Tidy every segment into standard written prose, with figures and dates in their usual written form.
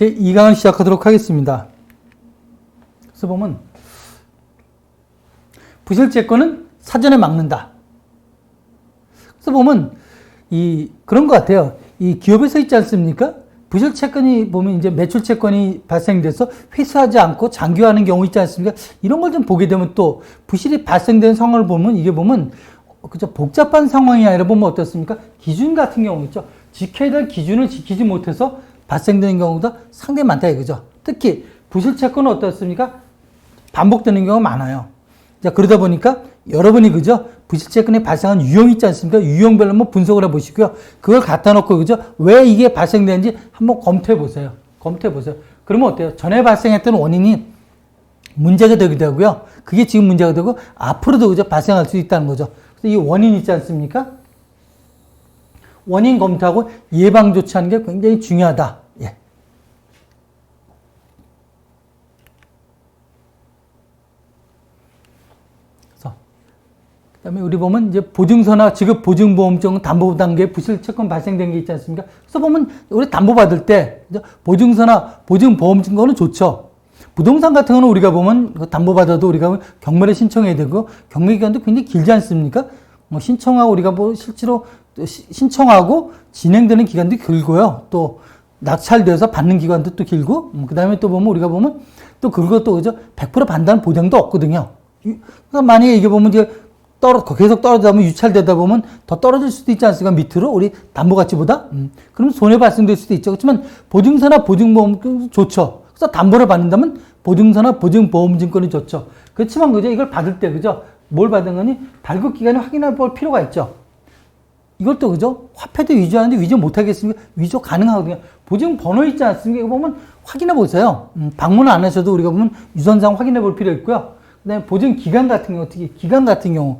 제 2강을 시작하도록 하겠습니다. 그래서 보면 부실채권은 사전에 막는다. 그래서 보면 그런 것 같아요. 이 기업에서 있지 않습니까? 부실채권이 보면 이제 매출채권이 발생돼서 회수하지 않고 장기화하는 경우 있지 않습니까? 이런 걸 좀 보게 되면 또 부실이 발생된 상황을 보면 이게 보면 그저 복잡한 상황이 아니라 보면 어떻습니까? 기준 같은 경우 있죠. 지켜야 될 기준을 지키지 못해서 발생되는 경우가 상당히 많다 이거죠. 특히 부실채권은 어떻습니까? 반복되는 경우가 많아요. 자, 그러다 보니까 여러분이 그죠? 부실채권이 발생한 유형이 있지 않습니까? 유형별로 한번 분석을 해 보시고요. 그걸 갖다 놓고 그죠? 왜 이게 발생되는지 한번 검토해 보세요. 검토해 보세요. 그러면 어때요? 전에 발생했던 원인이 문제가 되기도 하고요. 그게 지금 문제가 되고 앞으로도 그죠? 발생할 수 있다는 거죠. 그래서 이 원인 있지 않습니까? 원인 검토하고 예방 조치하는 게 굉장히 중요하다. 예. 그다음에 우리 보면 이제 보증서나 지급 보증보험증 담보 단계에 부실채권 발생된 게 있지 않습니까? 그래서 보면 우리 담보 받을 때 보증서나 보증보험증거는 좋죠. 부동산 같은 거는 우리가 보면 담보 받아도 우리가 경매를 신청해야 되고 경매 기간도 굉장히 길지 않습니까? 뭐 신청하고 우리가 뭐 실제로 신청하고 진행되는 기간도 길고요. 또 낙찰돼서 받는 기간도 또 길고 그다음에 또 보면 우리가 보면 또 그것도 그죠? 100% 받는다는 보장도 없거든요. 그러니까 만약에 이게 보면 이제 계속 떨어지다 보면 유찰되다 보면 더 떨어질 수도 있지 않습니까? 밑으로 우리 담보 가치보다 그럼 손해 발생될 수도 있죠. 그렇지만 보증서나 보증보험증 좋죠. 그래서 담보를 받는다면 보증서나 보증보험증권이 좋죠. 그렇지만 그죠? 이걸 받을 때 그죠? 뭘 받은 거니 발급 기간에 확인해 볼 필요가 있죠. 이것도 그죠? 화폐도 위조하는데 위조 못 하겠습니까? 위조 가능하거든요. 보증 번호 있지 않습니까? 이거 보면 확인해 보세요. 방문 안 하셔도 우리가 보면 유선상 확인해 볼 필요 있고요. 그다음에 보증 기간 같은 경우, 특히 기간 같은 경우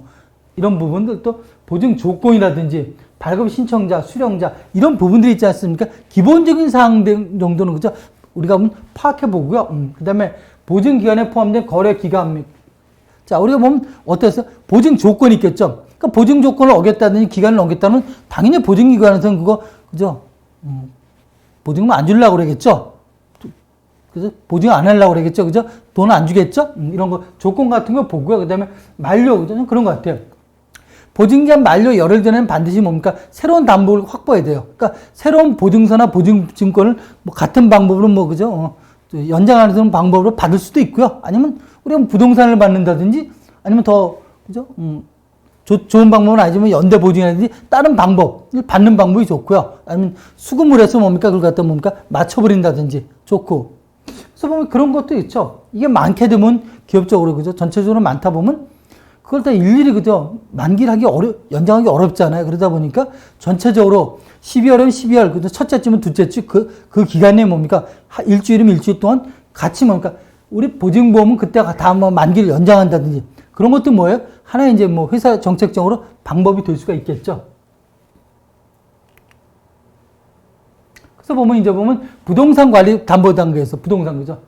이런 부분들도 보증 조건이라든지 발급 신청자, 수령자 이런 부분들이 있지 않습니까? 기본적인 사항 정도는 그죠? 우리가 한번 파악해 보고요. 그다음에 보증 기간에 포함된 거래 기간. 자, 우리가 보면 어땠어요? 보증 조건이 있겠죠. 그러니까 보증 조건을 어겼다든지 기간을 어겼다면 당연히 보증 기관에서는 그거 그죠? 보증금 안 주려고 그러겠죠. 그래서 보증 안 하려고 그러겠죠. 그죠? 돈 안 주겠죠? 이런 거 조건 같은 거 보고요. 그다음에 만료 그죠? 그런 것 같아요. 보증기한 만료 열흘 전에는 반드시 뭡니까? 새로운 담보를 확보해야 돼요. 그러니까 새로운 보증서나 보증증권을 뭐 같은 방법으로 뭐 그죠? 연장하는 방법으로 받을 수도 있고요. 아니면 우리가 부동산을 받는다든지 아니면 더 그죠? 좋은 방법은 아니지만 연대 보증이라든지 다른 방법을 받는 방법이 좋고요. 아니면 수금을 해서 뭡니까? 그걸 갖다 뭡니까? 맞춰버린다든지 좋고. 그래서 보면 그런 것도 있죠. 이게 많게 되면 기업적으로 그죠? 전체적으로 많다 보면 그걸 다 일일이 그죠? 만기하기 연장하기 어렵잖아요. 그러다 보니까 전체적으로 12월이면 12월, 그죠? 첫째 주면 둘째 주 그 기간에 뭡니까? 일주일이면 일주일 동안 같이 뭡니까? 우리 보증보험은 그때 다 뭐 만기를 연장한다든지 그런 것도 뭐예요? 하나의 이제 뭐 회사 정책적으로 방법이 될 수가 있겠죠. 그래서 보면 이제 부동산 관리 담보 단계에서 부동산 그죠?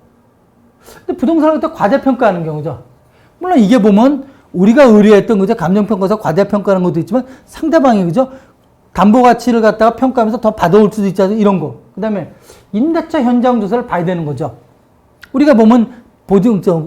근데 부동산을 또 과대평가하는 경우죠. 물론 이게 보면 우리가 의뢰했던 그죠? 감정평가에서 과대평가하는 것도 있지만 상대방이 그죠? 담보 가치를 갖다가 평가하면서 더 받아올 수도 있지 않습니까? 이런 거. 그 다음에 임대차 현장 조사를 봐야 되는 거죠. 우리가 보면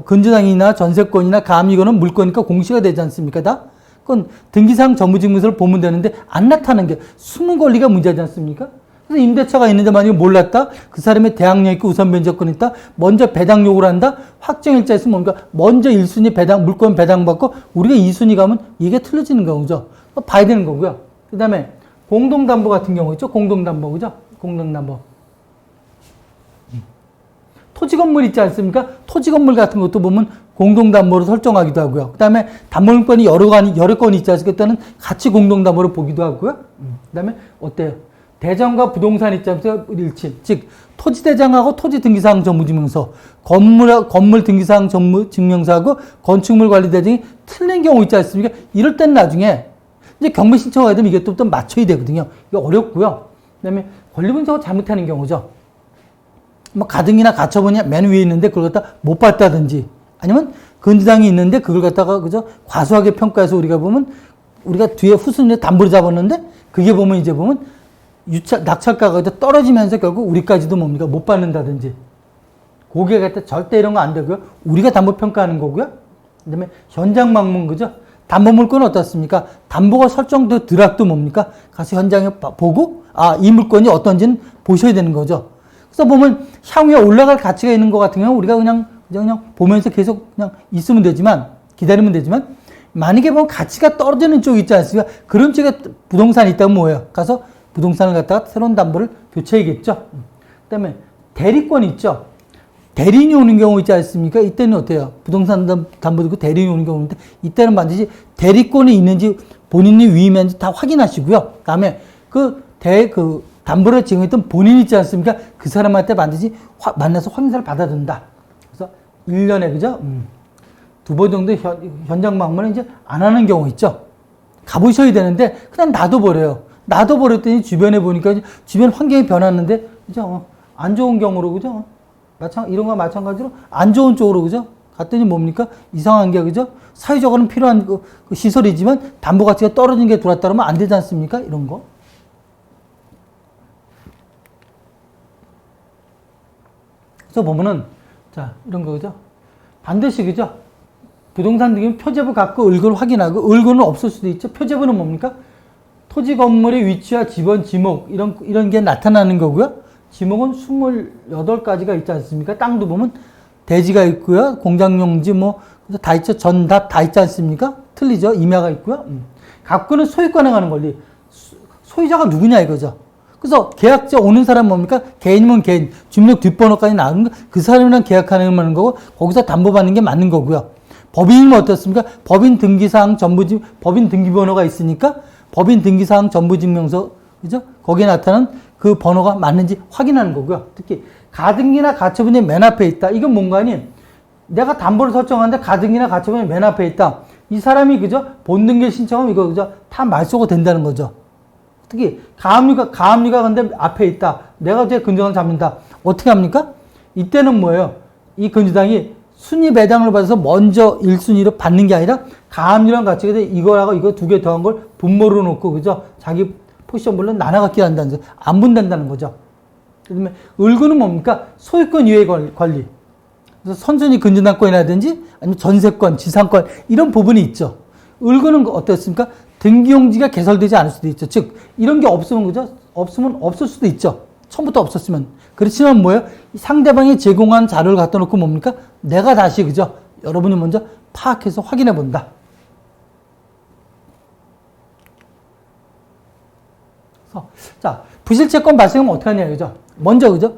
근저당이나 전세권이나 가압류거는 물권이니까 공시가 되지 않습니까? 다? 그건 등기상 정부증명서를 보면 되는데 안 나타나는 게 숨은 권리가 문제지 않습니까? 그래서 임대차가 있는데 만약에 몰랐다? 그 사람의 대항력 있고 우선 변제권이 있다? 먼저 배당 요구를 한다? 확정일자 있으면 뭔가 먼저 1순위 배당, 물권 배당받고 우리가 2순위 가면 이게 틀려지는 거죠. 봐야 되는 거고요. 그 다음에 공동담보 같은 경우 있죠? 공동담보, 그죠? 공동담보. 토지 건물 있지 않습니까? 토지 건물 같은 것도 보면 공동담보로 설정하기도 하고요. 그 다음에 담보물권이 여러 건이 있지 않습니까? 그때는 같이 공동담보로 보기도 하고요. 그 다음에 어때요? 대장과 부동산 있지 않습니까? 일치. 즉, 토지대장하고 토지등기사항 정보증명서, 건물 등기사항 정보증명서하고 건축물 관리대장이 틀린 경우 있지 않습니까? 이럴 때는 나중에 이제 경매 신청하게 되면 이게 또 맞춰야 되거든요. 이게 어렵고요. 그 다음에 권리분석을 잘못하는 경우죠. 뭐 가등이나 가처분이 맨 위에 있는데 그걸 갖다 못 봤다든지 아니면 근저당이 있는데 그걸 갖다가 그죠 과소하게 평가해서 우리가 보면 우리가 뒤에 후순위에 담보를 잡았는데 그게 보면 이제 보면 낙찰가가 떨어지면서 결국 우리까지도 뭡니까? 못 받는다든지. 고객할 때 절대 이런 거 안 되고요. 우리가 담보 평가하는 거고요. 그 다음에 현장 방문, 그죠? 담보 물건은 어떻습니까? 담보가 설정되더라도 뭡니까? 가서 현장에 보고, 이 물건이 어떤지는 보셔야 되는 거죠. 그래서 보면 향후에 올라갈 가치가 있는 것 같은 경우는 우리가 그냥 보면서 계속 그냥 있으면 되지만, 기다리면 되지만, 만약에 보면 가치가 떨어지는 쪽이 있지 않습니까? 그런 쪽에 부동산이 있다면 뭐예요? 가서 부동산을 갖다가 새로운 담보를 교체해야겠죠. 그 다음에 대리권이 있죠. 대리인이 오는 경우 있지 않습니까? 이때는 어때요? 부동산 담보 듣고 대리인이 오는 경우인데, 이때는 반드시 대리권이 있는지 본인이 위임했는지 다 확인하시고요. 그 다음에 담보를 지정했던 본인이 있지 않습니까? 그 사람한테 반드시 만나서 확인서를 받아야 된다. 그래서 1년에, 그죠? 2번 정도 현장 방문을 이제 안 하는 경우 있죠. 가보셔야 되는데, 그냥 놔둬버려요. 놔둬버렸더니 주변에 보니까 주변 환경이 변했는데, 그죠? 안 좋은 경우로, 그죠? 이런 거 마찬가지로 안 좋은 쪽으로, 그죠? 갔더니 뭡니까? 이상한 게, 그죠? 사회적으로는 필요한 그 시설이지만 담보 가치가 떨어진 게 들어왔다 그러면 안 되지 않습니까? 이런 거. 그래서 보면은, 자, 이런 거, 그죠? 반드시, 그죠? 부동산 등기는 표제부 갖고 을고를 확인하고, 을고는 없을 수도 있죠. 표제부는 뭡니까? 토지 건물의 위치와 지번, 지목, 이런 게 나타나는 거고요. 지목은 28가지가 있지 않습니까? 땅도 보면 대지가 있고요. 공장용지 다 있죠. 전답 다 있지 않습니까? 틀리죠. 임야가 있고요. 갑구는 소유권에 관한 권리. 소유자가 누구냐 이거죠. 그래서 계약자 오는 사람 뭡니까? 개인이면 개인, 주민등 뒷번호까지 나오는 거, 그 사람이랑 계약하는 거고, 거기서 담보받는 게 맞는 거고요. 법인이면 어떻습니까? 법인 등기사항 법인 등기번호가 있으니까 법인 등기사항 전부증명서, 그죠? 거기에 나타나는 그 번호가 맞는지 확인하는 거고요. 특히 가등기나 가처분이 맨 앞에 있다. 이건 뭔가 하니 내가 담보를 설정하는데 가등기나 가처분이 맨 앞에 있다. 이 사람이, 그죠? 본등기 신청하면 이거, 그죠? 다 말소가 된다는 거죠. 특히 가압류가 근데 앞에 있다. 내가 이제 근저당을 잡는다. 어떻게 합니까? 이때는 뭐예요? 이 근저당이 순위 배당을 받아서 먼저 1순위로 받는 게 아니라 가압류랑 같이 이거라고 이거 두 개 더한 걸 분모로 놓고, 그죠? 자기 포지션 물론 나눠갖기 한다는 거죠. 안 분단다는 거죠. 그다음에 을구는 뭡니까? 소유권 이외의 권리. 그래서 선순위 근저당권이라든지 아니면 전세권, 지상권 이런 부분이 있죠. 을구는 어떻습니까? 등기용지가 개설되지 않을 수도 있죠. 즉 이런 게 없으면, 그죠? 없으면 없을 수도 있죠. 처음부터 없었으면. 그렇지만 뭐예요? 상대방이 제공한 자료를 갖다 놓고 뭡니까? 내가 다시, 그죠? 여러분이 먼저 파악해서 확인해 본다. 자, 부실채권 발생하면 어떻게 하냐, 그죠? 먼저, 그죠?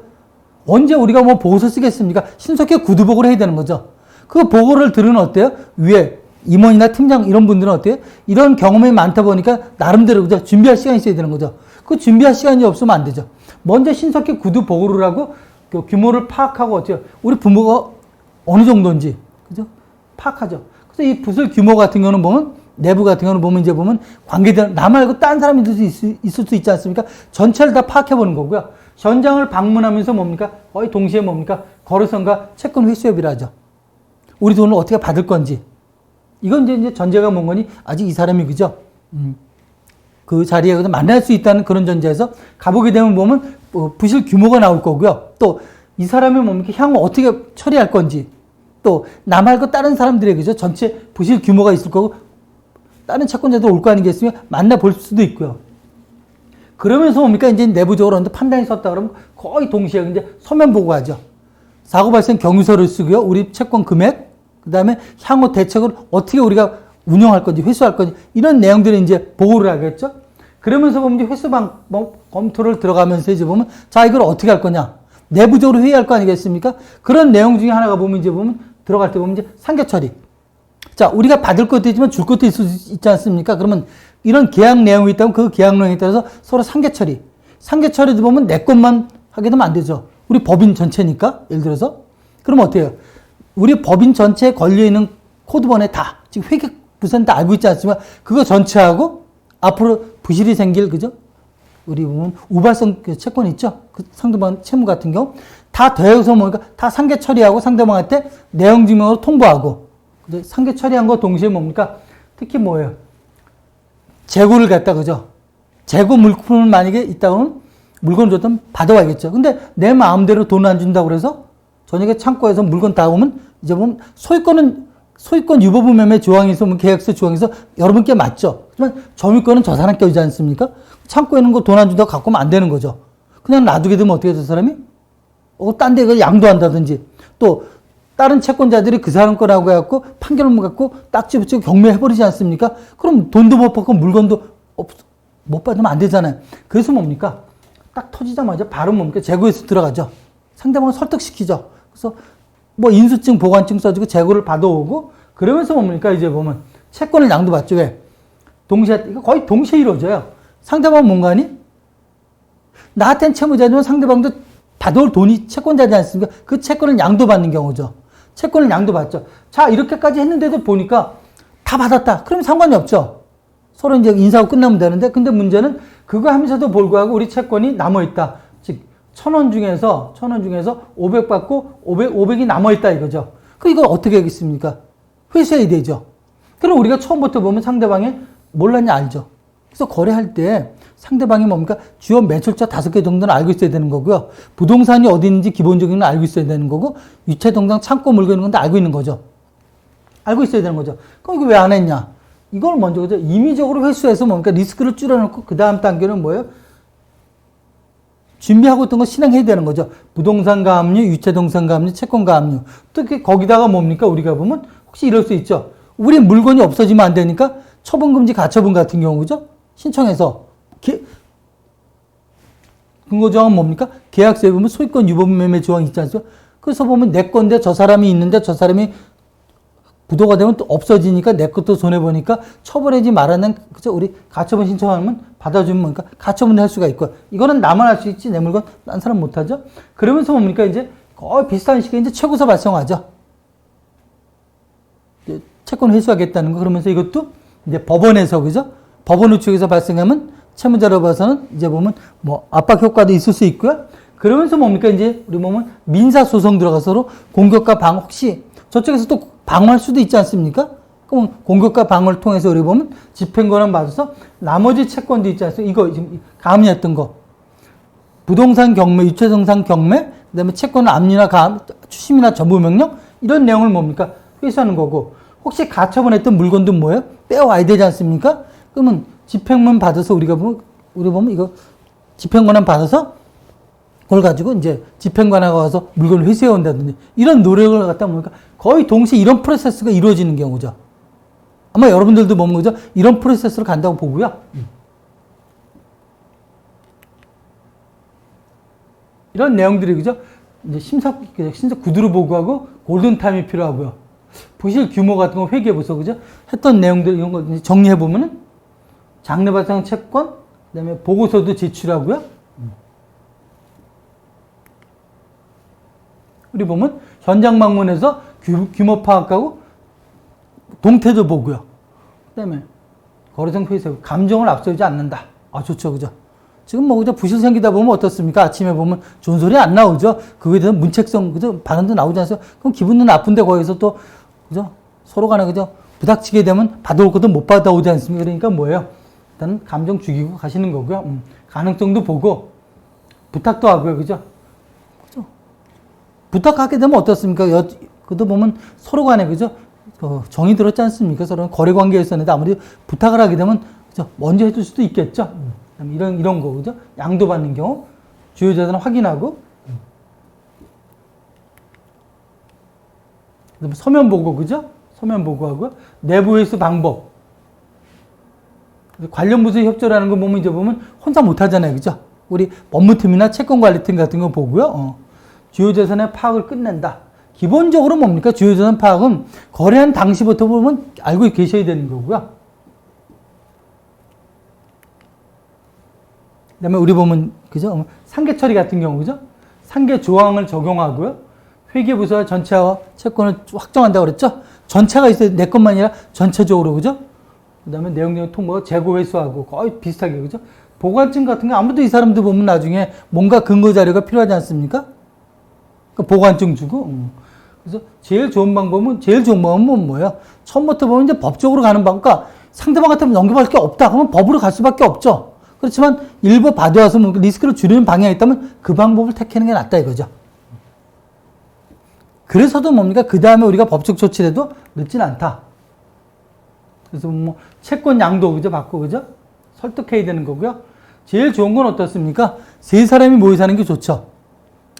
언제 우리가 보고서 쓰겠습니까? 신속히 구두보고를 해야 되는 거죠. 그 보고를 들으면 어때요? 위에 임원이나 팀장 이런 분들은 어때요? 이런 경험이 많다 보니까 나름대로, 그죠? 준비할 시간이 있어야 되는 거죠. 그 준비할 시간이 없으면 안 되죠. 먼저 신속히 구두보고를 하고 그 규모를 파악하고 어때요? 우리 부모가 어느 정도인지, 그죠? 파악하죠. 그래서 이 부실 규모 같은 경우는 보면 내부 같은 경우는 보면 이제 보면 관계된 나 말고 딴 사람이 있을 수 있지 않습니까? 전체를 다 파악해 보는 거고요. 현장을 방문하면서 뭡니까? 거의 동시에 뭡니까? 거래선과 채권 회수협의를 하죠. 우리 돈을 어떻게 받을 건지. 이건 이제 전제가 뭔 거니? 아직 이 사람이, 그죠? 그 자리에 만날 수 있다는 그런 전제에서 가보게 되면 보면 부실 규모가 나올 거고요. 또 이 사람이 뭡니까? 향후 어떻게 처리할 건지. 또 나 말고 다른 사람들의, 그죠? 전체 부실 규모가 있을 거고 다른 채권자도 올 거 아니겠습니까? 만나볼 수도 있고요. 그러면서 뭡니까? 이제 내부적으로 판단이 섰다 그러면 거의 동시에 이제 서면 보고하죠. 사고 발생 경위서를 쓰고요. 우리 채권 금액, 그 다음에 향후 대책을 어떻게 우리가 운영할 건지, 회수할 건지, 이런 내용들을 이제 보고를 하겠죠. 그러면서 보면 이제 회수 검토를 들어가면서 이제 보면, 자, 이걸 어떻게 할 거냐. 내부적으로 회의할 거 아니겠습니까? 그런 내용 중에 하나가 보면 이제 보면, 들어갈 때 보면 이제 상계 처리. 자, 우리가 받을 것도 있지만 줄 것도 있지 않습니까? 그러면 이런 계약 내용이 있다면 그 계약 내용에 따라서 서로 상계 처리. 상계 처리도 보면 내 것만 하게 되면 안 되죠. 우리 법인 전체니까, 예를 들어서. 그럼 어때요? 우리 법인 전체에 걸려있는 코드번에 다, 지금 회계 부서는 다 알고 있지 않습니까? 그거 전체하고 앞으로 부실이 생길, 그죠? 우리 보면 우발성 채권 있죠? 그 상대방 채무 같은 경우. 다 더해서 뭐니까 다 상계 처리하고 상대방한테 내용 증명으로 통보하고. 상계 처리한 거 동시에 뭡니까? 특히 뭐예요? 재고를 갖다, 그죠? 재고 물품을 만약에 있다 그러면 물건 줬다면 받아와야겠죠. 근데 내 마음대로 돈 안 준다고 그래서 저녁에 창고에서 물건 다 오면 이제 보면 소유권 유보분 매매 조항이 있으면 계약서 조항에서 여러분께 맞죠. 하지만 점유권은 저 사람 껴있지 않습니까? 창고에 있는 거 돈 안 준다고 갖고 오면 안 되는 거죠. 그냥 놔두게 되면 어떻게 돼, 사람이? 딴 데 그 양도한다든지 또 다른 채권자들이 그 사람 거라고 해갖고 판결문 갖고 딱지 붙이고 경매해버리지 않습니까? 그럼 돈도 못 받고 물건도 못 받으면 안 되잖아요. 그래서 뭡니까? 딱 터지자마자 바로 뭡니까? 재고에서 들어가죠. 상대방을 설득시키죠. 그래서 뭐 인수증, 보관증 써주고 재고를 받아오고 그러면서 뭡니까? 이제 보면 채권을 양도받죠. 왜? 이거 거의 동시에 이루어져요. 상대방은 뭔가니? 나한테는 채무자지만 상대방도 받아올 돈이 채권자지 않습니까? 그 채권을 양도받는 경우죠. 채권을 양도받죠. 자, 이렇게까지 했는데도 보니까 다 받았다. 그러면 상관이 없죠. 서로 이제 인사하고 끝나면 되는데, 근데 문제는 그거 하면서도 불구하고 우리 채권이 남아있다. 즉, 1,000원 중에서 500 받고 500이 남아있다 이거죠. 이거 어떻게 하겠습니까? 회수해야 되죠. 그럼 우리가 처음부터 보면 상대방이 몰랐냐 알죠. 그래서 거래할 때 상대방이 뭡니까? 주요 매출자 5개 정도는 알고 있어야 되는 거고요. 부동산이 어디 있는지 기본적인 건 알고 있어야 되는 거고, 유체동상 창고 물건 있는 건 다 알고 있는 거죠. 알고 있어야 되는 거죠. 그럼 이거 왜 안 했냐? 이걸 먼저 그죠? 임의적으로 회수해서 뭡니까? 리스크를 줄여놓고 그 다음 단계는 뭐예요? 준비하고 있던 거 실행해야 되는 거죠. 부동산 가압류, 유체동산 가압류, 채권 가압류. 또 거기다가 뭡니까? 우리가 보면 혹시 이럴 수 있죠. 우리 물건이 없어지면 안 되니까 처분금지 가처분 같은 경우 그죠? 신청해서 근거조항은 뭡니까? 계약서에 보면 소유권 유보분 매매 조항이 있지 않습니까? 그래서 보면 내 건데 저 사람이 있는데 저 사람이 부도가 되면 또 없어지니까 내 것도 손해보니까 처벌하지 말라는, 그죠? 우리 가처분 신청하면 받아주면 뭡니까? 가처분을 할 수가 있고, 이거는 나만 할 수 있지, 내 물건 딴 사람 못하죠? 그러면서 뭡니까? 이제 거의 비슷한 시기에 이제 최고사 발생하죠. 채권 회수하겠다는 거. 그러면서 이것도 이제 법원에서, 그죠? 법원 우측에서 발생하면 채무자로 봐서는 이제 보면 뭐 압박 효과도 있을 수 있고요. 그러면서 뭡니까? 이제 우리 보면 민사소송 들어가서로 공격과 방어, 혹시 저쪽에서 또 방어할 수도 있지 않습니까? 그럼 공격과 방어를 통해서 우리 보면 집행권을 받아서 나머지 채권도 있지 않습니까? 이거 지금 가압류했던 거. 부동산 경매, 유체동산 경매, 그 다음에 채권 압류나 가압, 추심이나 전부명령, 이런 내용을 뭡니까? 회수하는 거고, 혹시 가처분했던 물건도 뭐예요? 빼와야 되지 않습니까? 그러면 집행권 받아서 우리 보면 이거 집행권을 받아서 그걸 가지고 이제 집행관에 가서 물건을 회수해 온다든지 이런 노력을 갖다 보니까 거의 동시에 이런 프로세스가 이루어지는 경우죠. 아마 여러분들도 보면 그죠? 이런 프로세스로 간다고 보고요. 이런 내용들이 그죠? 이제 심사 구두로 보고하고 골든타임이 필요하고요. 부실 규모 같은 거 회계부서 그죠? 했던 내용들 이런 거 정리해 보면은 장래 발생 채권, 그다음에 보고서도 제출하고요. 우리 보면 현장 방문해서 규모 파악하고 동태도 보고요. 그다음에 거래성 회수, 감정을 앞서지 않는다. 아 좋죠, 그죠? 지금 뭐 그죠? 부실 생기다 보면 어떻습니까? 아침에 보면 좋은 소리 안 나오죠. 그거에 대한 문책성 그죠? 발언도 나오지 않아요. 그럼 기분은 나쁜데 거기서 또 그죠? 서로 간에 그죠? 부닥치게 되면 받아올 것도 못 받아오지 않습니까? 그러니까 뭐예요? 일단 감정 죽이고 가시는 거고요. 가능성도 보고 부탁도 하고요, 그죠? 그죠? 부탁하게 되면 어떻습니까? 그도 보면 서로 간에 그죠? 정이 들었지 않습니까? 서로 거래 관계였었는데 아무리 부탁을 하게 되면 그죠? 먼저 해줄 수도 있겠죠. 이런 거 그죠? 양도받는 경우 주요 자산 확인하고 서면 보고 그죠? 서면 보고하고요. 내부 회수 방법. 관련 부서의 협조라는 거 보면 이제 보면 혼자 못 하잖아요. 그죠? 우리 법무팀이나 채권관리팀 같은 거 보고요. 주요 자산의 파악을 끝낸다. 기본적으로 뭡니까? 주요 자산 파악은 거래한 당시부터 보면 알고 계셔야 되는 거고요. 그 다음에 우리 보면, 그죠? 상계 처리 같은 경우, 그죠? 상계 조항을 적용하고요. 회계부서와 전체와 채권을 확정한다고 그랬죠? 전체가 있어야 내 것만 아니라 전체적으로, 그죠? 그 다음에 내용 통보가 재고 회수하고 거의 비슷하게, 그죠? 보관증 같은 거 아무래도 이 사람들 보면 나중에 뭔가 근거 자료가 필요하지 않습니까? 그러니까 보관증 주고. 그래서 제일 좋은 방법은 뭐예요? 처음부터 보면 이제 법적으로 가는 방법, 그러니까 상대방 같으면 넘겨갈 게 없다. 그러면 법으로 갈 수밖에 없죠. 그렇지만 일부 받아와서 뭐 리스크를 줄이는 방향이 있다면 그 방법을 택하는 게 낫다 이거죠. 그래서도 뭡니까? 그 다음에 우리가 법적 조치를 해도 늦진 않다. 그래서 뭐 채권 양도 그죠? 받고 그죠? 설득해야 되는 거고요. 제일 좋은 건 어떻습니까? 세 사람이 모여 사는 게 좋죠.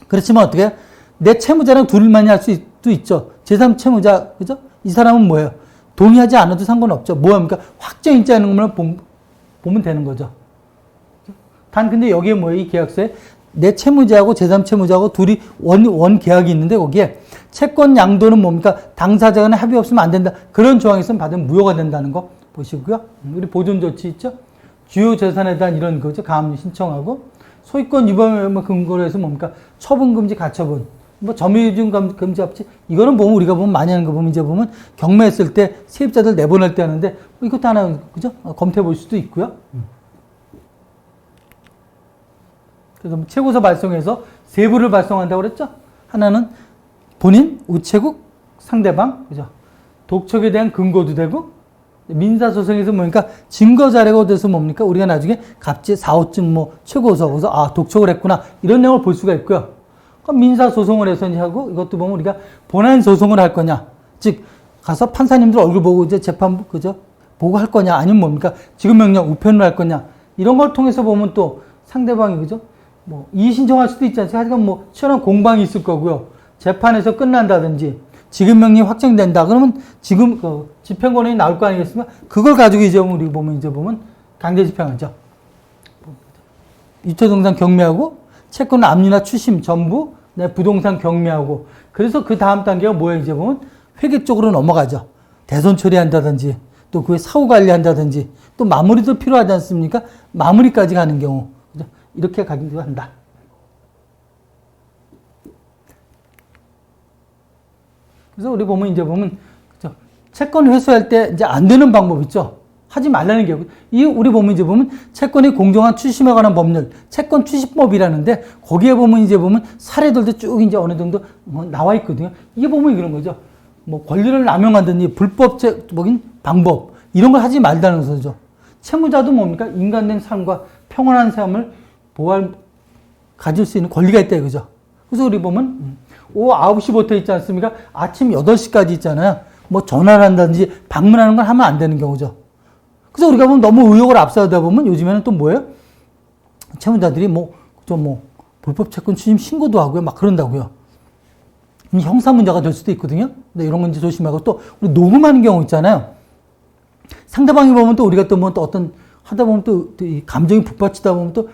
그렇지만 어떻게? 내 채무자랑 둘만이 할 수도 있죠. 제3채무자, 그죠? 이 사람은 뭐예요? 동의하지 않아도 상관없죠. 뭐합니까? 확정인자 있는 것만 보면 되는 거죠. 단, 근데 여기에 뭐예요? 이 계약서에 내 채무자하고 제3채무자하고 둘이 원 계약이 있는데 거기에 채권 양도는 뭡니까? 당사자 간에 합의 없으면 안 된다. 그런 조항이 있으면 받으면 무효가 된다는 거 보시고요. 우리 보존 조치 있죠? 주요 재산에 대한 이런 거죠. 가압류 신청하고 소유권 위반 근거로 해서 뭡니까? 처분 금지, 가처분. 뭐 점유증 금지 없지. 이거는 보면 우리가 보면 많이 하는 거 보면 이제 보면 경매했을 때 세입자들 내보낼 때 하는데 이것도 하나 그죠? 검토해 볼 수도 있고요. 그래서 최고서 발송해서 세 부를 발송한다고 그랬죠? 하나는 본인, 우체국, 상대방, 그죠? 독촉에 대한 근거도 되고, 민사소송에서 뭡니까? 증거 자료가 돼서 뭡니까? 우리가 나중에 갑질 4호증 뭐 최고서, 거기서 아, 독촉을 했구나. 이런 내용을 볼 수가 있고요. 그럼 민사소송을 해서 이제 하고, 이것도 보면 우리가 본안소송을 할 거냐. 즉, 가서 판사님들 얼굴 보고 이제 재판부, 그죠? 보고 할 거냐. 아니면 뭡니까? 지급명령 우편으로 할 거냐. 이런 걸 통해서 보면 또 상대방이, 그죠? 뭐, 이의 신청할 수도 있지 않습니까? 하여간 뭐, 치열한 공방이 있을 거고요. 재판에서 끝난다든지, 지급명령이 확정된다. 그러면 지금, 집행권이 나올 거 아니겠습니까? 그걸 가지고 이제 우리 보면 강제집행하죠. 유초동산 경매하고, 채권 압류나 추심 전부, 부동산 경매하고, 그래서 그 다음 단계가 뭐예요? 이제 보면 회계 쪽으로 넘어가죠. 대손 처리한다든지, 또 그에 사후 관리한다든지, 또 마무리도 필요하지 않습니까? 마무리까지 가는 경우. 이렇게 가기도 한다. 그래서 우리 보면 이제 보면 그죠? 채권 회수할 때 이제 안 되는 방법 있죠. 하지 말라는 게 이 우리 보면 이제 보면 채권의 공정한 추심에 관한 법률, 채권 추심법이라는데 거기에 보면 이제 보면 사례들도 쭉 이제 어느 정도 뭐 나와 있거든요. 이게 보면 이런 거죠. 뭐 권리를 남용하든지 불법적인 방법 이런 걸 하지 말다는 거죠. 채무자도 뭡니까? 인간된 삶과 평온한 삶을 가질 수 있는 권리가 있다 이거죠. 그래서 우리 보면 오후 9시부터 있지 않습니까? 아침 8시까지 있잖아요. 뭐 전화를 한다든지 방문하는 걸 하면 안 되는 경우죠. 그래서 우리가 보면 너무 의욕을 앞서다 보면 요즘에는 또 뭐예요? 채무자들이 불법 채권 추심 신고도 하고요. 막 그런다고요. 형사 문제가 될 수도 있거든요. 근데 이런 건 이제 조심하고 또 우리 녹음하는 경우 있잖아요. 상대방이 보면 또 우리가 또 뭐 또 어떤 하다 보면 또 이 감정이 북받치다 보면 또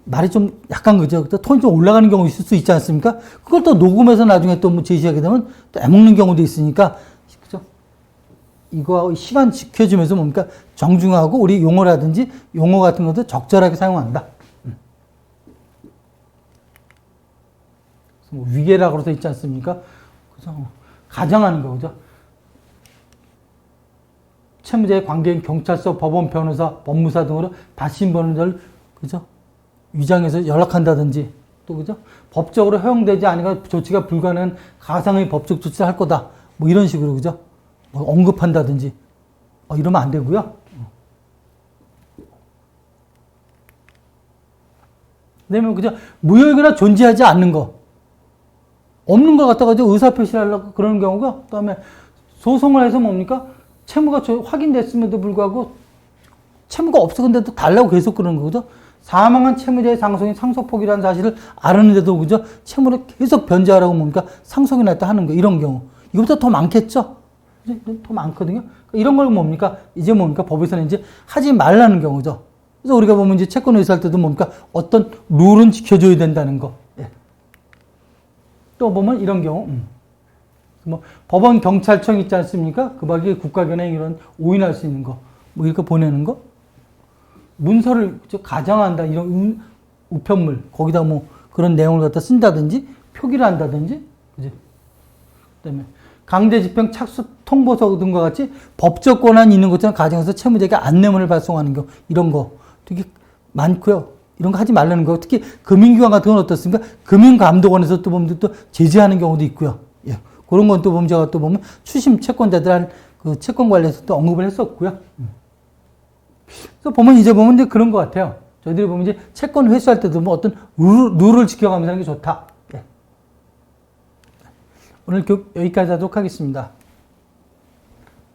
말이 좀 약간 그죠. 톤이 좀 올라가는 경우 있을 수 있지 않습니까? 그걸 또 녹음해서 나중에 또 뭐 제시하게 되면 또 애먹는 경우도 있으니까, 그죠? 이거 시간 지켜주면서 뭡니까? 정중하고 우리 용어라든지 용어 같은 것도 적절하게 사용한다. 뭐 위계라고 써 있지 않습니까? 그래서 가정하는 거, 그죠? 채무자의 관계인 경찰서, 법원, 변호사, 법무사 등으로 다신 변호사를, 그죠? 위장해서 연락한다든지, 또, 그죠? 법적으로 허용되지 않으니까 조치가 불가능한 가상의 법적 조치를 할 거다. 뭐 이런 식으로, 그죠? 뭐 언급한다든지. 이러면 안 되고요. 그 다음에, 그죠? 무효이거나 존재하지 않는 거. 없는 거 갖다가 의사표시를 하려고 그러는 경우가, 그 다음에 소송을 해서 뭡니까? 채무가 확인됐음에도 불구하고 채무가 없어 근데도 달라고 계속 그러는 거죠. 사망한 채무자의 상속인 상속폭이라는 사실을 알았는데도 그죠? 채무를 계속 변제하라고 뭡니까? 상속이 났다 하는 거 이런 경우 이것보다 더 많겠죠. 더 많거든요. 이런 걸 뭡니까? 이제 뭡니까? 법에서는 이제 하지 말라는 경우죠. 그래서 우리가 보면 이제 채권 회수할 때도 뭡니까? 어떤 룰은 지켜줘야 된다는 거. 예. 또 보면 이런 경우. 뭐 법원, 경찰청 있지 않습니까? 그 밖에 국가견행 이런 오인할 수 있는 거, 뭐 이렇게 보내는 거, 문서를 가정한다 이런 우편물 거기다 뭐 그런 내용을 갖다 쓴다든지 표기를 한다든지, 그지? 그다음에 강제집행 착수 통보서 등과 같이 법적 권한이 있는 것처럼 가정해서 채무자에게 안내문을 발송하는 거 이런 거 되게 많고요. 이런 거 하지 말라는 거. 특히 금융기관 같은 건 어떻습니까? 금융감독원에서 또 보면 또 제재하는 경우도 있고요. 예. 그런 건 또 보면 제가 또 보면 추심 채권자들한 그 채권 관리에서 또 언급을 했었고요. 그래서 보면 이제 보면 이제 그런 것 같아요. 저희들이 보면 이제 채권 회수할 때도 뭐 어떤 룰을 지켜가면서 하는 게 좋다. 예. 오늘 교육 여기까지 하도록 하겠습니다.